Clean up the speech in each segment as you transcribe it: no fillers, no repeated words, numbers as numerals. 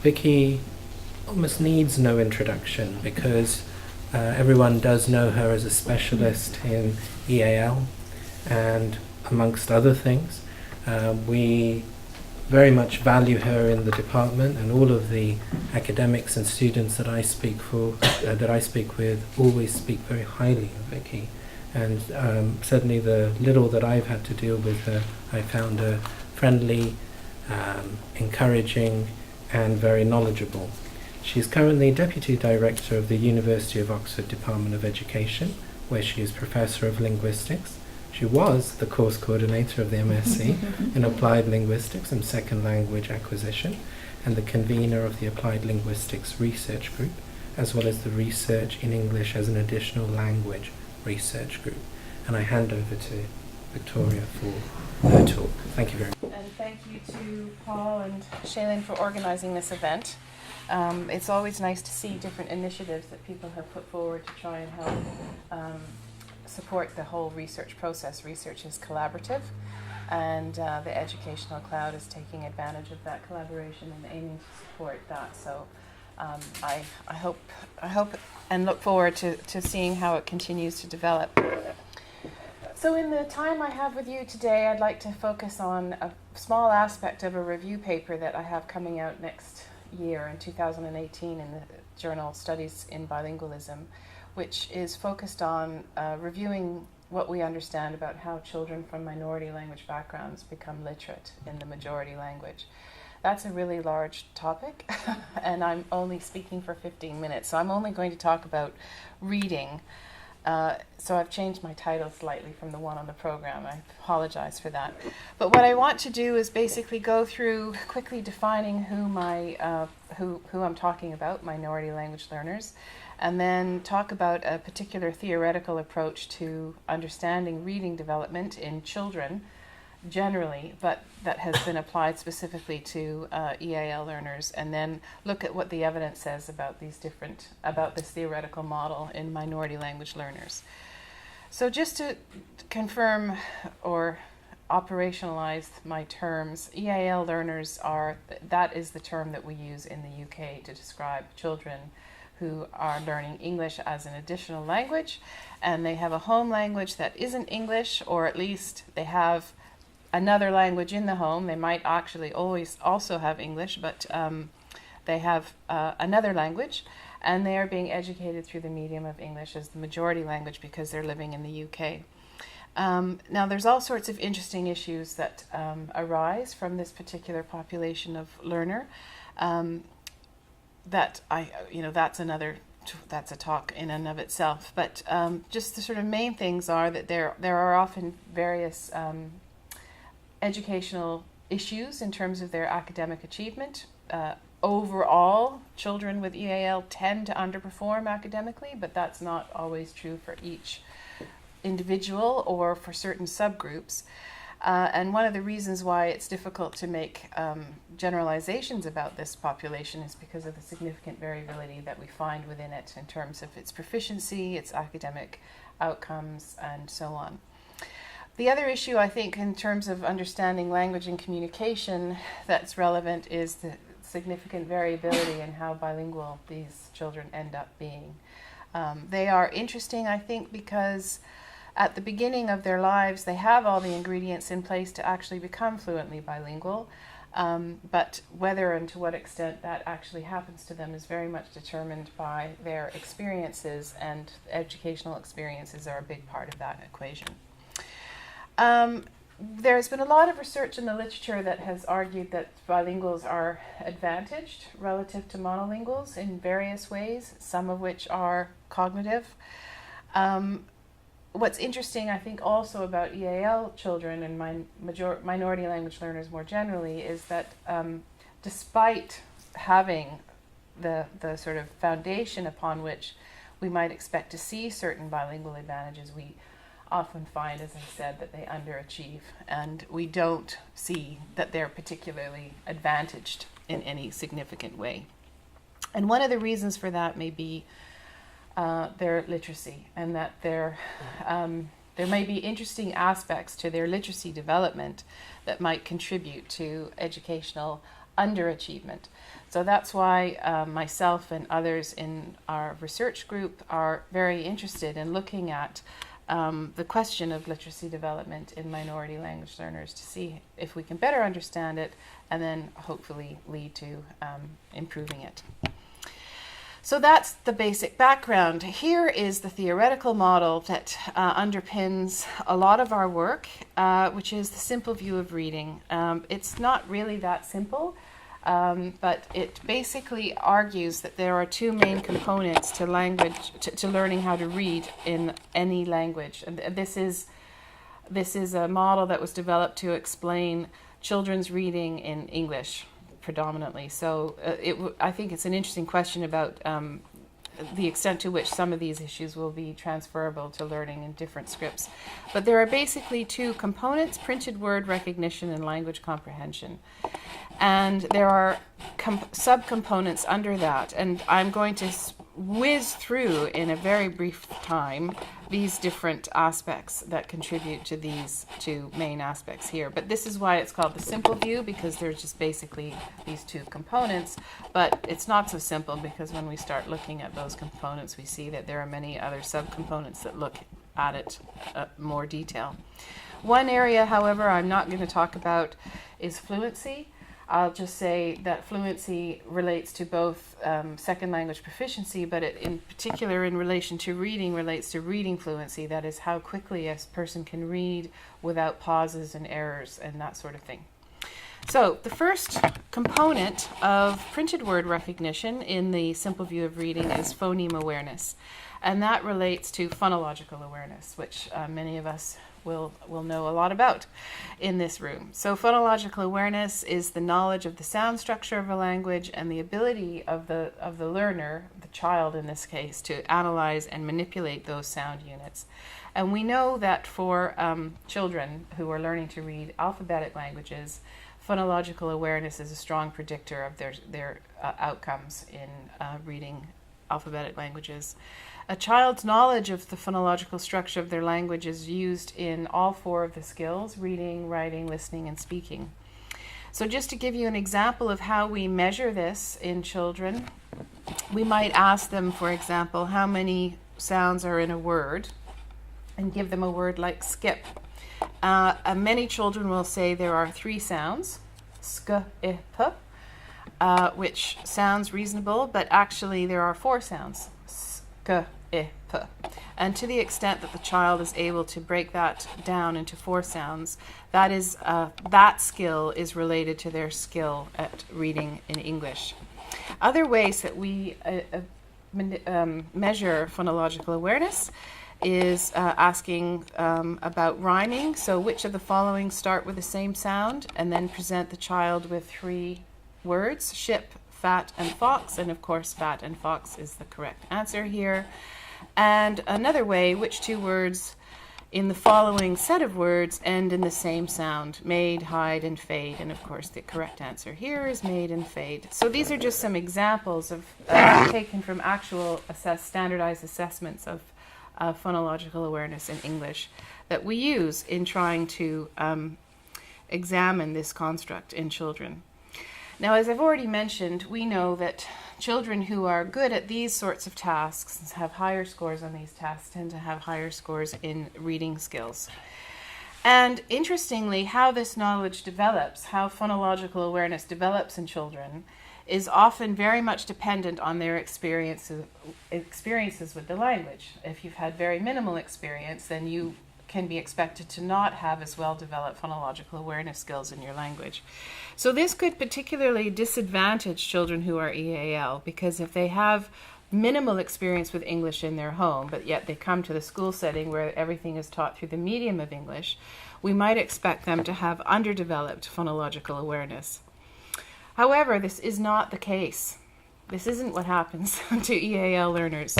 Vicky almost needs no introduction because everyone does know her as a specialist in EAL, and amongst other things. We very much value her in the department, and all of the academics and students that I speak with always speak very highly of Vicky. And certainly the little that I've had to deal with her, I found her friendly, encouraging, and very knowledgeable. She's currently Deputy Director of the University of Oxford Department of Education, where she is Professor of Linguistics. She was the course coordinator of the MSc in Applied Linguistics and Second Language Acquisition, and the convenor of the Applied Linguistics Research Group, as well as the Research in English as an Additional Language Research Group. And I hand over to Victoria for her talk. Thank you very much. And thank you to Paul and Shailene for organizing this event. It's always nice to see different initiatives that people have put forward to try and help support the whole research process. Research is collaborative, and the Educational Cloud is taking advantage of that collaboration and aiming to support that. So I hope and look forward to seeing how it continues to develop. So in the time I have with you today, I'd like to focus on a small aspect of a review paper that I have coming out next year in 2018 in the journal Studies in Bilingualism, which is focused on reviewing what we understand about how children from minority language backgrounds become literate in the majority language. That's a really large topic, and I'm only speaking for 15 minutes, so I'm only going to talk about reading. So I've changed my title slightly from the one on the program. I apologize for that. But what I want to do is basically go through quickly defining who I'm talking about, minority language learners, and then talk about a particular theoretical approach to understanding reading development in children generally, but that has been applied specifically to EAL learners, and then look at what the evidence says about this theoretical model in minority language learners. So just to confirm or operationalize my terms, EAL learners that is the term that we use in the UK to describe children who are learning English as an additional language, and they have a home language that isn't English, or at least they have another language in the home. They might actually always also have English, but they have another language, and they are being educated through the medium of English as the majority language because they're living in the UK. Now, there's all sorts of interesting issues that arise from this particular population of learner. That's a talk in and of itself. But just the sort of main things are that there are often various educational issues in terms of their academic achievement. Overall, children with EAL tend to underperform academically, but that's not always true for each individual or for certain subgroups. And one of the reasons why it's difficult to make generalizations about this population is because of the significant variability that we find within it in terms of its proficiency, its academic outcomes, and so on. The other issue, I think, in terms of understanding language and communication that's relevant is the significant variability in how bilingual these children end up being. They are interesting, I think, because at the beginning of their lives, they have all the ingredients in place to actually become fluently bilingual, but whether and to what extent that actually happens to them is very much determined by their experiences, and educational experiences are a big part of that equation. There's been a lot of research in the literature that has argued that bilinguals are advantaged relative to monolinguals in various ways, some of which are cognitive. What's interesting, I think, also about EAL children and minority language learners more generally is that despite having the sort of foundation upon which we might expect to see certain bilingual advantages, we often find, as I said, that they underachieve, and we don't see that they're particularly advantaged in any significant way. And one of the reasons for that may be their literacy, and that there may be interesting aspects to their literacy development that might contribute to educational underachievement. So that's why myself and others in our research group are very interested in looking at the question of literacy development in minority language learners to see if we can better understand it and then hopefully lead to improving it. So that's the basic background. Here is the theoretical model that underpins a lot of our work, which is the simple view of reading. It's not really that simple, but it basically argues that there are two main components to language, to learning how to read in any language. And this is a model that was developed to explain children's reading in English predominantly. So I think it's an interesting question about the extent to which some of these issues will be transferable to learning in different scripts. But there are basically two components: printed word recognition and language comprehension. And there are subcomponents under that. And I'm going to whiz through in a very brief time these different aspects that contribute to these two main aspects here. But this is why it's called the simple view, because there's just basically these two components. But it's not so simple, because when we start looking at those components, we see that there are many other subcomponents that look at it more detail. One area, however, I'm not going to talk about is fluency. I'll just say that fluency relates to both second language proficiency, but it, in particular in relation to reading, relates to reading fluency. That is how quickly a person can read without pauses and errors and that sort of thing. So the first component of printed word recognition in the simple view of reading is phoneme awareness. And that relates to phonological awareness, which many of us will know a lot about in this room. So phonological awareness is the knowledge of the sound structure of a language and the ability of the learner, the child in this case, to analyze and manipulate those sound units. And we know that for children who are learning to read alphabetic languages, phonological awareness is a strong predictor of their outcomes in reading alphabetic languages. A child's knowledge of the phonological structure of their language is used in all four of the skills: reading, writing, listening, and speaking. So just to give you an example of how we measure this in children, we might ask them, for example, how many sounds are in a word, and give them a word like skip. Many children will say there are 3 sounds, sk, I, p, which sounds reasonable, but actually there are 4 sounds, sk, I, p. And to the extent that the child is able to break that down into 4 sounds, that skill is related to their skill at reading in English. Other ways that we measure phonological awareness is asking about rhyming. So which of the following start with the same sound, and then present the child with 3 words: ship, fat, and fox. And of course, fat and fox is the correct answer here. And another way, which 2 words in the following set of words end in the same sound: made, hide, and fade. And of course, the correct answer here is made and fade. So these are just some examples of taken from actual standardized assessments of phonological awareness in English that we use in trying to examine this construct in children. Now, as I've already mentioned, we know that children who are good at these sorts of tasks, have higher scores on these tasks, tend to have higher scores in reading skills. And interestingly, how this knowledge develops, how phonological awareness develops in children, is often very much dependent on their experiences with the language. If you've had very minimal experience, then you can be expected to not have as well developed phonological awareness skills in your language. So this could particularly disadvantage children who are EAL, because if they have minimal experience with English in their home, but yet they come to the school setting where everything is taught through the medium of English, we might expect them to have underdeveloped phonological awareness. However, this is not the case. This isn't what happens to EAL learners.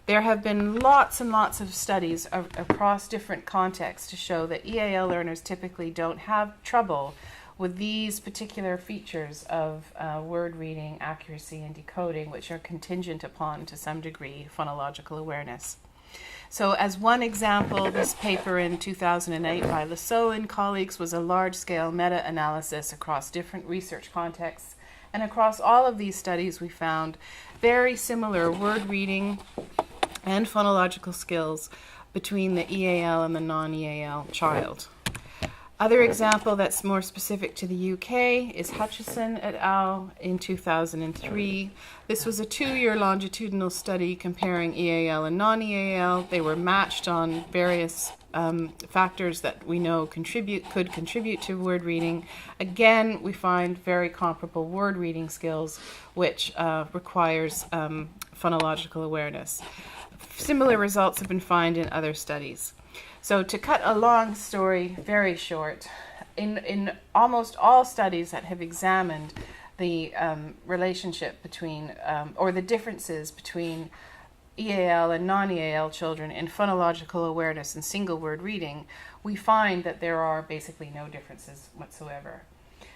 There have been lots and lots of studies across different contexts to show that EAL learners typically don't have trouble with these particular features of word reading, accuracy, and decoding, which are contingent upon, to some degree, phonological awareness. So as one example, this paper in 2008 by Lasso and colleagues was a large-scale meta-analysis across different research contexts And across all of these studies, we found very similar word reading and phonological skills between the EAL and the non-EAL child. Other example that's more specific to the UK is Hutchison et al. In 2003. This was a 2-year longitudinal study comparing EAL and non-EAL. They were matched on various factors that we know could contribute to word reading. Again, we find very comparable word reading skills, which requires phonological awareness. Similar results have been found in other studies. So to cut a long story very short, in almost all studies that have examined the relationship between, or the differences between EAL and non-EAL children in phonological awareness and single word reading, we find that there are basically no differences whatsoever.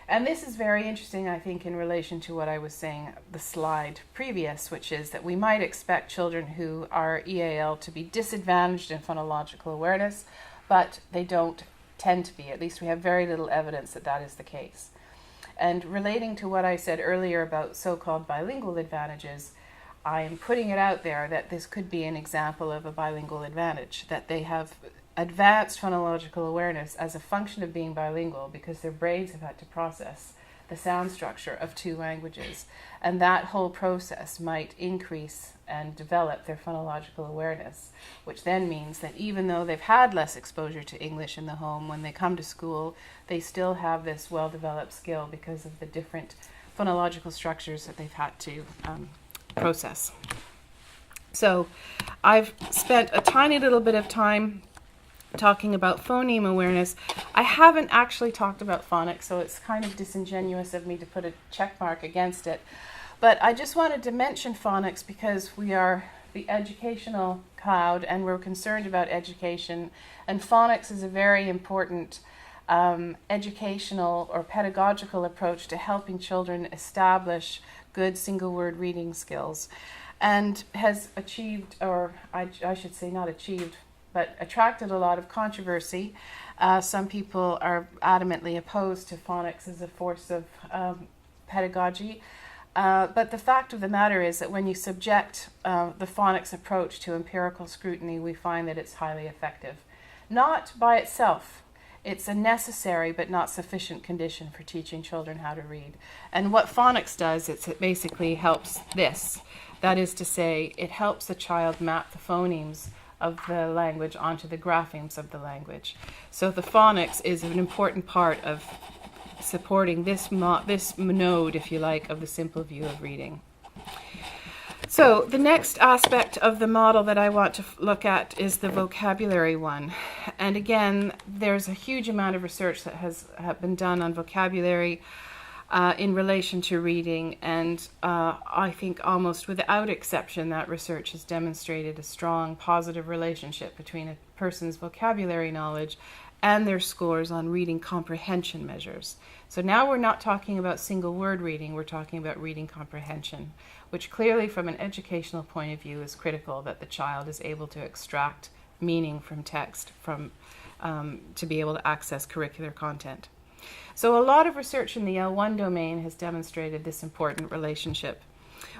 And this is very interesting, I think, in relation to what I was saying the slide previous, which is that we might expect children who are EAL to be disadvantaged in phonological awareness, but they don't tend to be. At least we have very little evidence that that is the case. And relating to what I said earlier about so-called bilingual advantages, I'm putting it out there that this could be an example of a bilingual advantage, that they have advanced phonological awareness as a function of being bilingual because their brains have had to process the sound structure of 2 languages. And that whole process might increase and develop their phonological awareness, which then means that even though they've had less exposure to English in the home, when they come to school, they still have this well-developed skill because of the different phonological structures that they've had to process. So I've spent a tiny little bit of time talking about phoneme awareness. I haven't actually talked about phonics, so it's kind of disingenuous of me to put a check mark against it. But I just wanted to mention phonics because we are the educational cloud and we're concerned about education. And phonics is a very important educational or pedagogical approach to helping children establish good single word reading skills, and has achieved, or I should say not achieved, but attracted a lot of controversy. Some people are adamantly opposed to phonics as a force of pedagogy. But the fact of the matter is that when you subject the phonics approach to empirical scrutiny, we find that it's highly effective. Not by itself. It's a necessary but not sufficient condition for teaching children how to read. And what phonics does is it basically helps this. That is to say, it helps the child map the phonemes of the language onto the graphemes of the language. So the phonics is an important part of supporting this node, if you like, of the simple view of reading. So the next aspect of the model that I want to look at is the vocabulary one. And again, there's a huge amount of research that has been done on vocabulary in relation to reading, and I think almost without exception that research has demonstrated a strong positive relationship between a person's vocabulary knowledge and their scores on reading comprehension measures. So now we're not talking about single word reading, we're talking about reading comprehension, which clearly from an educational point of view is critical, that the child is able to extract meaning from text to be able to access curricular content. So a lot of research in the L1 domain has demonstrated this important relationship.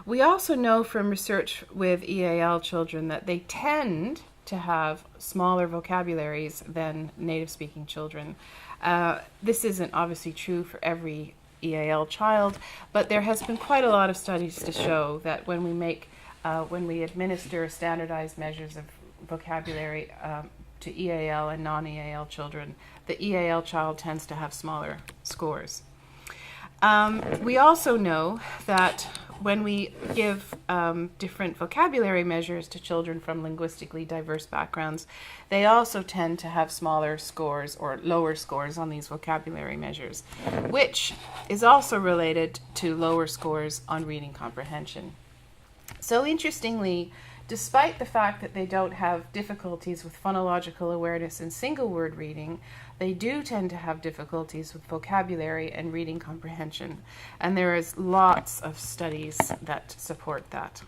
We also know from research with EAL children that they tend to have smaller vocabularies than native-speaking children. This isn't obviously true for every EAL child, but there has been quite a lot of studies to show that when we administer standardized measures of vocabulary to EAL and non-EAL children, the EAL child tends to have smaller scores. We also know that when we give different vocabulary measures to children from linguistically diverse backgrounds, they also tend to have smaller scores or lower scores on these vocabulary measures, which is also related to lower scores on reading comprehension. So interestingly, despite the fact that they don't have difficulties with phonological awareness and single word reading, they do tend to have difficulties with vocabulary and reading comprehension. And there is lots of studies that support that.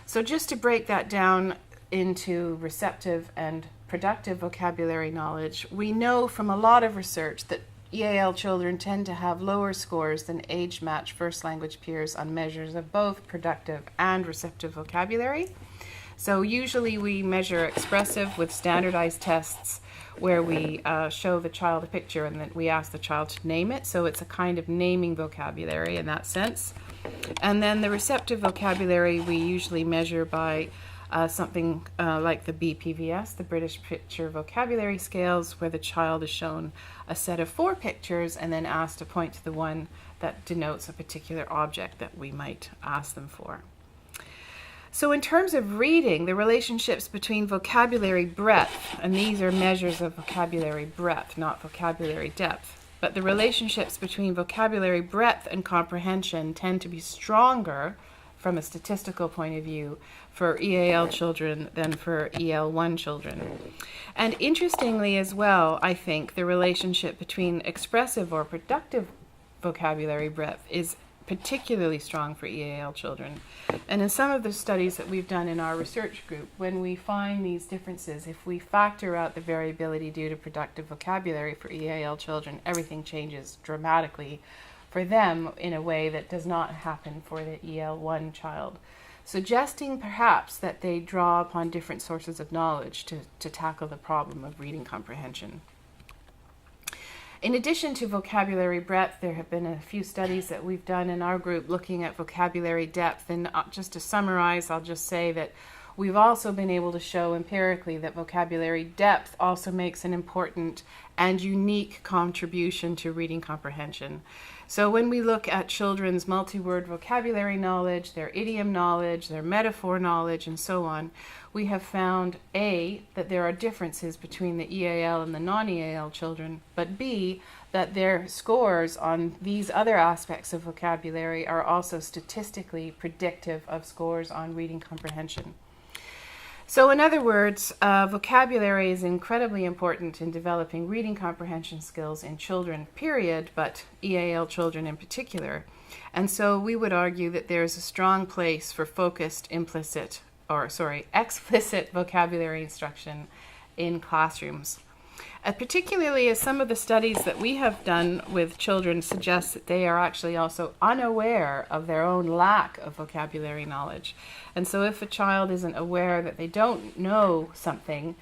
So just to break that down into receptive and productive vocabulary knowledge, we know from a lot of research that EAL children tend to have lower scores than age-matched first language peers on measures of both productive and receptive vocabulary. So usually we measure expressive with standardized tests where we show the child a picture and then we ask the child to name it. So it's a kind of naming vocabulary in that sense. And then the receptive vocabulary we usually measure by something like the BPVS, the British Picture Vocabulary Scales, where the child is shown a set of 4 pictures and then asked to point to the one that denotes a particular object that we might ask them for. So in terms of reading, the relationships between vocabulary breadth, and these are measures of vocabulary breadth, not vocabulary depth, but the relationships between vocabulary breadth and comprehension tend to be stronger from a statistical point of view for EAL children than for EL1 children. And interestingly as well, I think the relationship between expressive or productive vocabulary breadth is particularly strong for EAL children. And in some of the studies that we've done in our research group, when we find these differences, if we factor out the variability due to productive vocabulary for EAL children, everything changes dramatically for them in a way that does not happen for the EL1 child, suggesting perhaps that they draw upon different sources of knowledge to tackle the problem of reading comprehension. In addition to vocabulary breadth, there have been a few studies that we've done in our group looking at vocabulary depth. And just to summarize, I'll just say that we've also been able to show empirically that vocabulary depth also makes an important and unique contribution to reading comprehension. So when we look at children's multi-word vocabulary knowledge, their idiom knowledge, their metaphor knowledge, and so on, we have found A, that there are differences between the EAL and the non-EAL children, but B, that their scores on these other aspects of vocabulary are also statistically predictive of scores on reading comprehension. So in other words, vocabulary is incredibly important in developing reading comprehension skills in children, period, but EAL children in particular. And so we would argue that there's a strong place for focused explicit vocabulary instruction in classrooms. Particularly as some of the studies that we have done with children suggest that they are actually also unaware of their own lack of vocabulary knowledge. And so if a child isn't aware that they don't know something,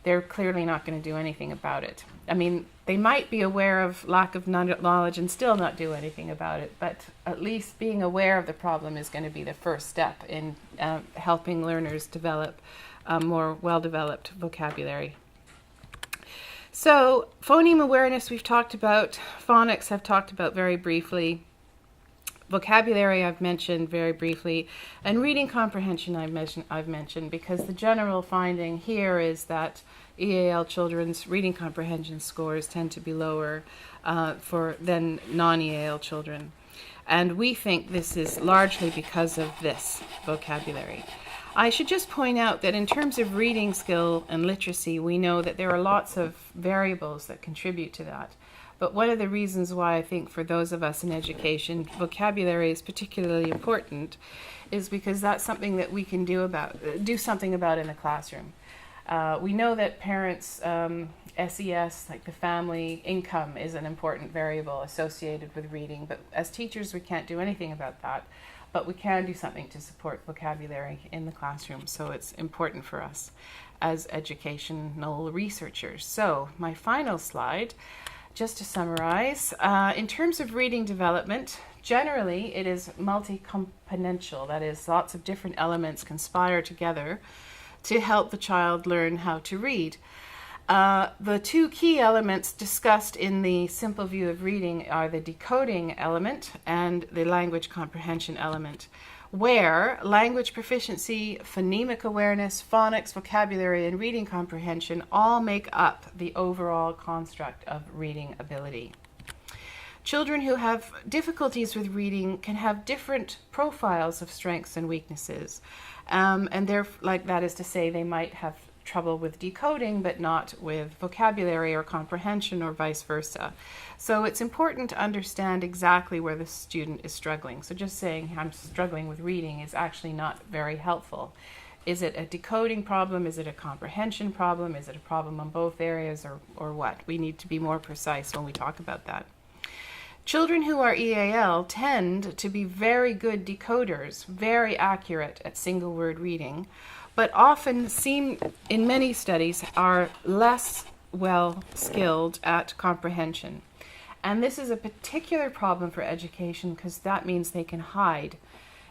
they're clearly not going to do anything about it. I mean, they might be aware of lack of knowledge and still not do anything about it, but at least being aware of the problem is going to be the first step in helping learners develop a more well-developed vocabulary. So, phoneme awareness we've talked about, phonics I've talked about very briefly, vocabulary I've mentioned very briefly, and reading comprehension I've mentioned because the general finding here is that EAL children's reading comprehension scores tend to be lower than non-EAL children. And we think this is largely because of this vocabulary. I should just point out that in terms of reading skill and literacy, we know that there are lots of variables that contribute to that. But one of the reasons why I think for those of us in education, vocabulary is particularly important is because that's something that we can do something about in the classroom. We know that parents' SES, like the family income, is an important variable associated with reading, but as teachers we can't do anything about that. But we can do something to support vocabulary in the classroom, so it's important for us as educational researchers. So my final slide, just to summarize, in terms of reading development, generally it is multi-componential, that is, lots of different elements conspire together to help the child learn how to read. The two key elements discussed in the simple view of reading are the decoding element and the language comprehension element, where language proficiency, phonemic awareness, phonics, vocabulary, and reading comprehension all make up the overall construct of reading ability. Children who have difficulties with reading can have different profiles of strengths and weaknesses, and that is to say, they might have trouble with decoding but not with vocabulary or comprehension or vice versa. So it's important to understand exactly where the student is struggling. So just saying I'm struggling with reading is actually not very helpful. Is it a decoding problem? Is it a comprehension problem? Is it a problem on both areas, or what? We need to be more precise when we talk about that. Children who are EAL tend to be very good decoders, very accurate at single word reading, but often seem, in many studies, are less well skilled at comprehension. And this is a particular problem for education because that means they can hide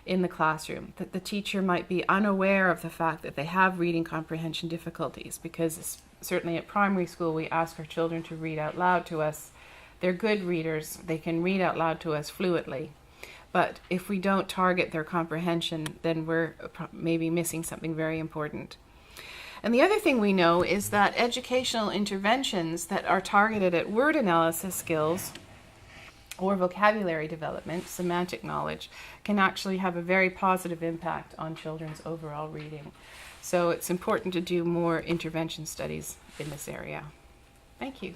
in the classroom, that the teacher might be unaware of the fact that they have reading comprehension difficulties, because certainly at primary school we ask our children to read out loud to us. They're good readers, they can read out loud to us fluently, but if we don't target their comprehension, then we're maybe missing something very important. And the other thing we know is that educational interventions that are targeted at word analysis skills or vocabulary development, semantic knowledge, can actually have a very positive impact on children's overall reading. So it's important to do more intervention studies in this area. Thank you.